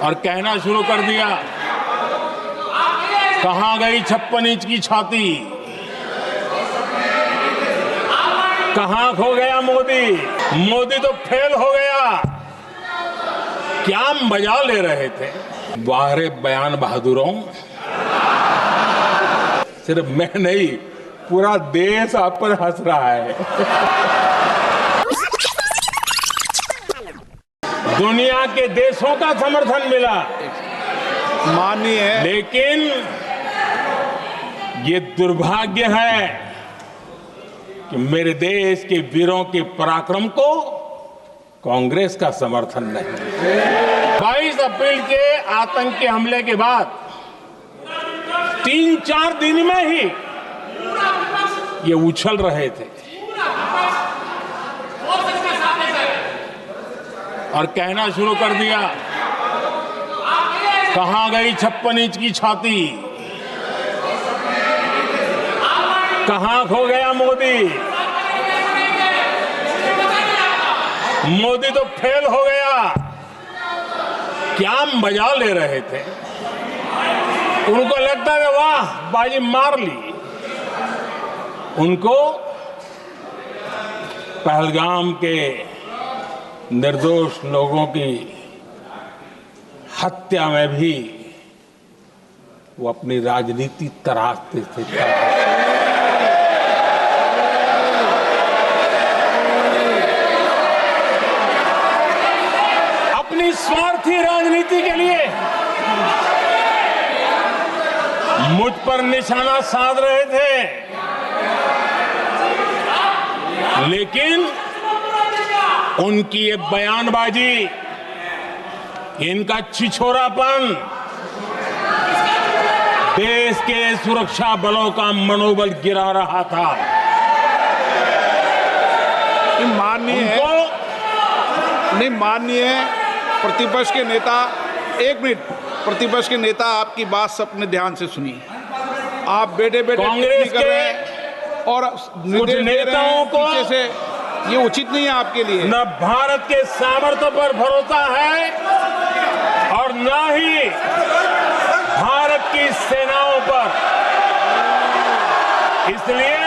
और कहना शुरू कर दिया, कहां गई 56 इंच की छाती, कहां खो गया मोदी, मोदी तो फेल हो गया। क्या मजा ले रहे थे। वाह बयान बहादुरों, सिर्फ मैं नहीं पूरा देश आप पर हंस रहा है। दुनिया के देशों का समर्थन मिला, माननीय है, लेकिन ये दुर्भाग्य है कि मेरे देश के वीरों के पराक्रम को कांग्रेस का समर्थन नहीं। 22 अप्रैल के आतंकी हमले के बाद 3-4 दिन में ही ये उछल रहे थे और कहना शुरू कर दिया, कहां गई 56 इंच की छाती, कहां खो गया मोदी, मोदी तो फेल हो गया। क्या मजा ले रहे थे। उनको लगता है वाह बाजी मार ली। उनको पहलगाम के निर्दोष लोगों की हत्या में भी वो अपनी राजनीति तराशते थे। अपनी स्वार्थी राजनीति के लिए मुझ पर निशाना साध रहे थे, लेकिन उनकी ये बयानबाजी, इनका छिछोरापन देश के सुरक्षा बलों का मनोबल गिरा रहा था। माननीय प्रतिपक्ष के नेता, एक मिनट, प्रतिपक्ष के नेता आपकी बात सबने ध्यान से सुनी। आप बेटे कांग्रेस कर रहे हैं और कुछ नेताओं को पीछे से, ये उचित नहीं है आपके लिए। न भारत के सामर्थ्य पर भरोसा है और न ही भारत की सेनाओं पर। इसलिए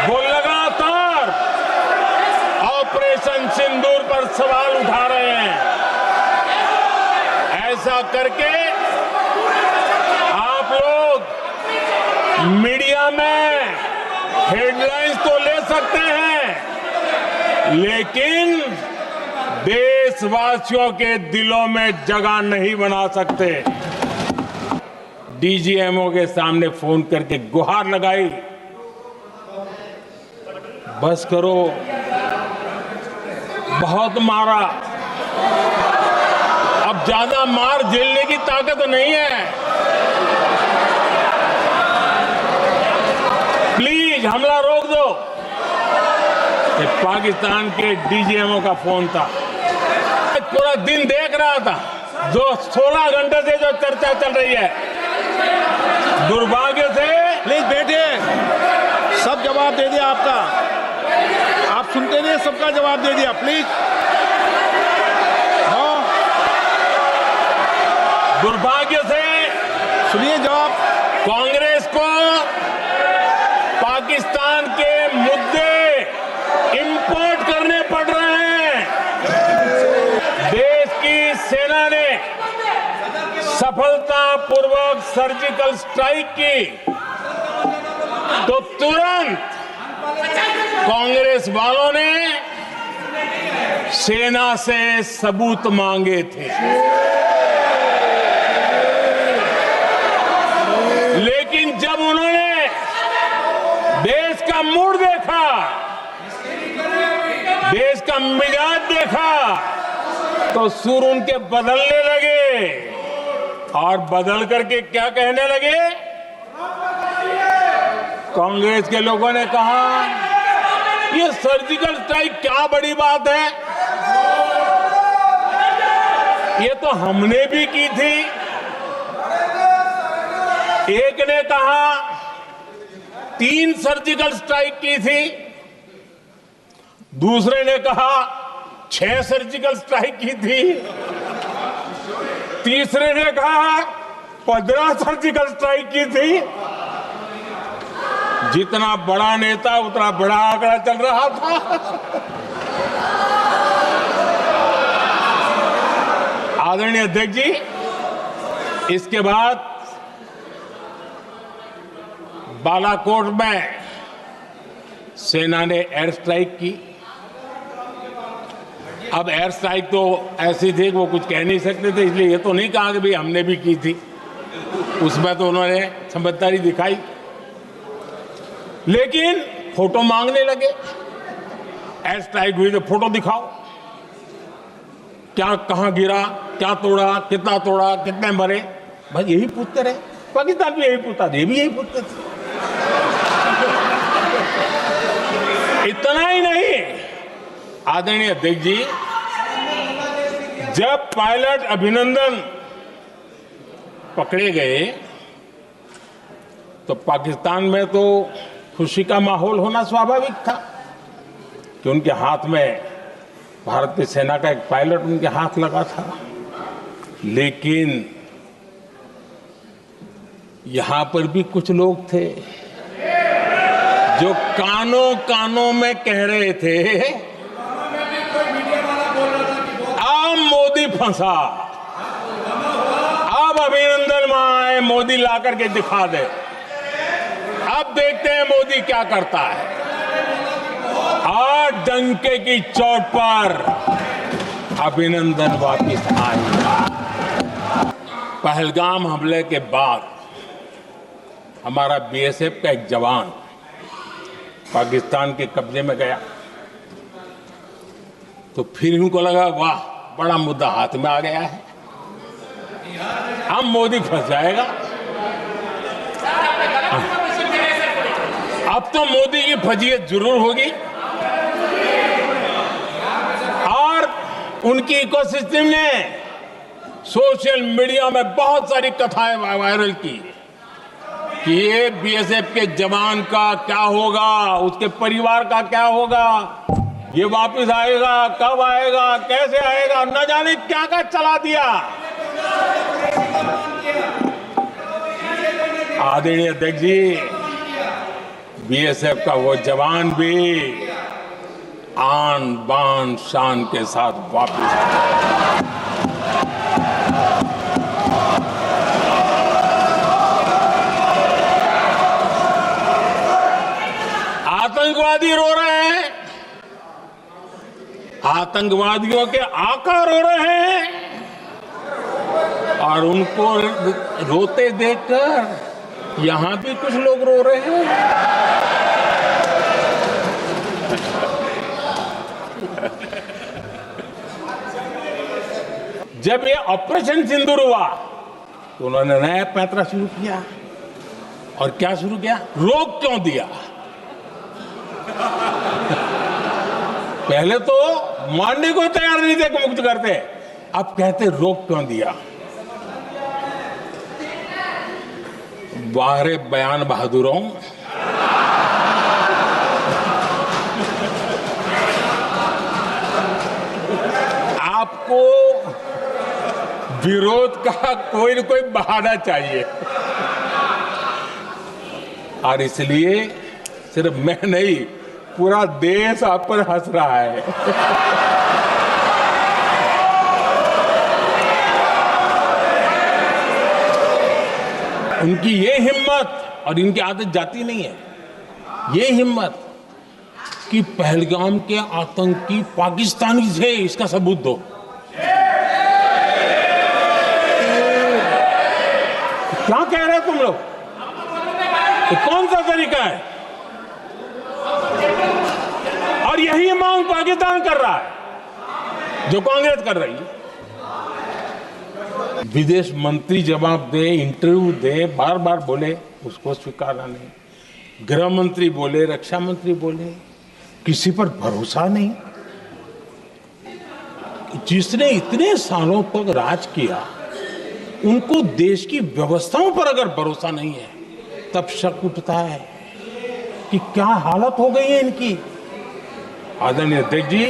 वो लगातार ऑपरेशन सिंदूर पर सवाल उठा रहे हैं। ऐसा करके आप लोग मीडिया में हेडलाइंस तो ले सकते हैं, लेकिन देशवासियों के दिलों में जगह नहीं बना सकते। डीजीएमओ के सामने फोन करके गुहार लगाई, बस करो, बहुत मारा, अब ज्यादा मार झेलने की ताकत नहीं है, प्लीज हमला रोक दो। ये पाकिस्तान के डीजीएमओ का फोन था। पूरा दिन देख रहा था, जो 16 घंटे से जो चर्चा चल रही है, दुर्भाग्य से। प्लीज बैठिए, सब जवाब दे दिया आपका, आप सुनते नहीं, सबका जवाब दे दिया, प्लीज। दुर्भाग्य से सुनिए जवाब। कांग्रेस को पाकिस्तान के मुद्दे इंपोर्ट करने पड़ रहे हैं। देश की सेना ने सफलतापूर्वक सर्जिकल स्ट्राइक की तो तुरंत कांग्रेस वालों ने सेना से सबूत मांगे थे, लेकिन जब उन्होंने देश का मूड देखा, देश का मिजाज देखा, तो सुर उनके बदलने लगे और बदल करके क्या कहने लगे। कांग्रेस के लोगों ने कहा, ये सर्जिकल स्ट्राइक क्या बड़ी बात है, ये तो हमने भी की थी। एक ने कहा 3 सर्जिकल स्ट्राइक की थी, दूसरे ने कहा 6 सर्जिकल स्ट्राइक की थी। तीसरे ने कहा 15 सर्जिकल स्ट्राइक की थी। जितना बड़ा नेता उतना बड़ा आंकड़ा चल रहा था। आदरणीय अध्यक्ष जी, इसके बाद बालाकोट में सेना ने एयर स्ट्राइक की। अब एयर स्ट्राइक तो ऐसी थी कि वो कुछ कह नहीं सकते थे, इसलिए ये तो नहीं कहा कि भाई हमने भी की थी। उसमें तो उन्होंने समझदारी दिखाई, लेकिन फोटो मांगने लगे। एयर स्ट्राइक हुई तो फोटो दिखाओ, क्या कहां गिरा, क्या तोड़ा, कितने मरे, बस यही पूछते रहे। पाकिस्तान भी यही पूछता था, ये भी यही पूछते थे। इतना ही नहीं, आदरणीय अध्यक्ष जी, जब पायलट अभिनंदन पकड़े गए तो पाकिस्तान में तो खुशी का माहौल होना स्वाभाविक था कि उनके हाथ में भारतीय सेना का एक पायलट उनके हाथ लगा था। लेकिन यहां पर भी कुछ लोग थे जो कानों कानों में कह रहे थे, अब मोदी फंसा, अब अभिनंदन वहां आए, मोदी ला करके दिखा दे, अब देखते हैं मोदी क्या करता है। आज डंके की चोट पर अभिनंदन वापिस आए। पहलगाम हमले के बाद हमारा बीएसएफ का एक जवान पाकिस्तान के कब्जे में गया, तो फिर उनको लगा वाह बड़ा मुद्दा हाथ में आ गया है, अब मोदी फंस जाएगा। अब तो मोदी की फजीयत जरूर होगी। और उनकी इकोसिस्टम ने सोशल मीडिया में बहुत सारी कथाएं वायरल की कि ये बीएसएफ के जवान का क्या होगा, उसके परिवार का क्या होगा, ये वापस आएगा, कब आएगा, कैसे आएगा, न जाने क्या क्या चला दिया। आदरणीय अध्यक्ष जी, बीएसएफ का वो जवान भी आन बान शान के साथ वापस आया। आतंकवादी रो रहे हैं, आतंकवादियों के आका रो रहे हैं, और उनको रोते देखकर यहां भी कुछ लोग रो रहे हैं। जब ये ऑपरेशन सिंदूर हुआ तो उन्होंने नया पैंतरा शुरू किया। और क्या शुरू किया? रोक क्यों दिया? पहले तो मानने को तैयार नहीं थे कि मुक्त करते, अब कहते रोक क्यों दिया? वाह रे बयान बहादुरों, आपको विरोध का कोई न कोई बहाना चाहिए, और इसलिए सिर्फ मैं नहीं, पूरा देश आप पर हंस रहा है। उनकी ये हिम्मत, और इनकी आदत जाती नहीं है, ये हिम्मत कि पहलगाम के आतंकी पाकिस्तानी थे, इसका सबूत दो। क्या कह रहे हो तुम लोग? तो कौन सा तरीका है? और यही मांग पाकिस्तान कर रहा है जो कांग्रेस कर रही है। विदेश मंत्री जवाब दे, इंटरव्यू दे, बार बार बोले, उसको स्वीकारा नहीं। गृह मंत्री बोले, रक्षा मंत्री बोले, किसी पर भरोसा नहीं। जिसने इतने सालों तक राज किया, उनको देश की व्यवस्थाओं पर अगर भरोसा नहीं है, तब शक उठता है कि क्या हालत हो गई है इनकी। आदरणीय अध्यक्ष जी,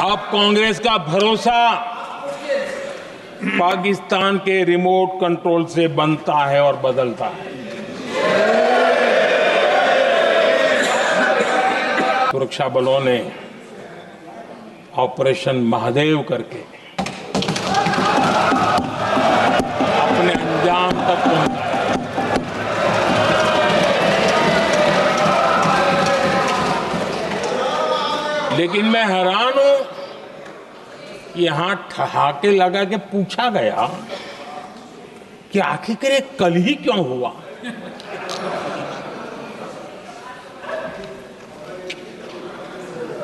अब कांग्रेस का भरोसा पाकिस्तान के रिमोट कंट्रोल से बनता है और बदलता है। सुरक्षा बलों ने ऑपरेशन महादेव करके अपने अंजाम तक पहुंचाया। लेकिन मैं हैरान हूं कि यहां ठहाके लगा के पूछा गया कि आखिर ये कल ही क्यों हुआ।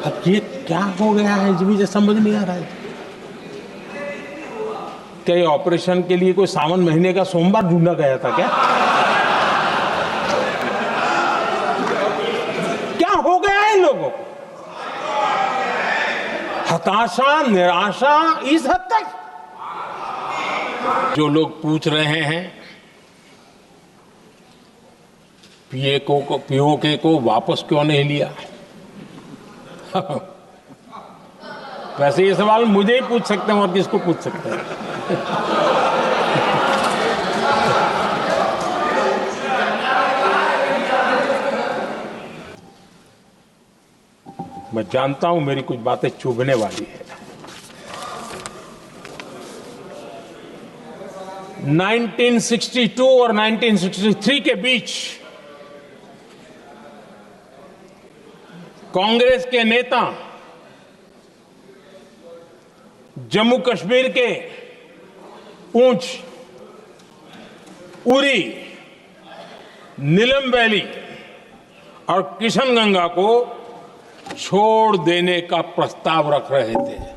अब ये क्या हो गया है मुझे समझ नहीं आ रहा है। क्या ये ऑपरेशन के लिए कोई सावन महीने का सोमवार ढूंढा गया था क्या? क्या हो गया है इन लोगों को? हताशा, निराशा इस हद तक। जो लोग पूछ रहे हैं पीओके को वापस क्यों नहीं लिया, वैसे ये सवाल मुझे ही पूछ सकते हैं और किसको पूछ सकते हैं। मैं जानता हूं मेरी कुछ बातें चुभने वाली है। 1962 और 1963 के बीच कांग्रेस के नेता जम्मू कश्मीर के पूंछ, उरी, नीलम वैली और किशनगंगा को छोड़ देने का प्रस्ताव रख रहे थे।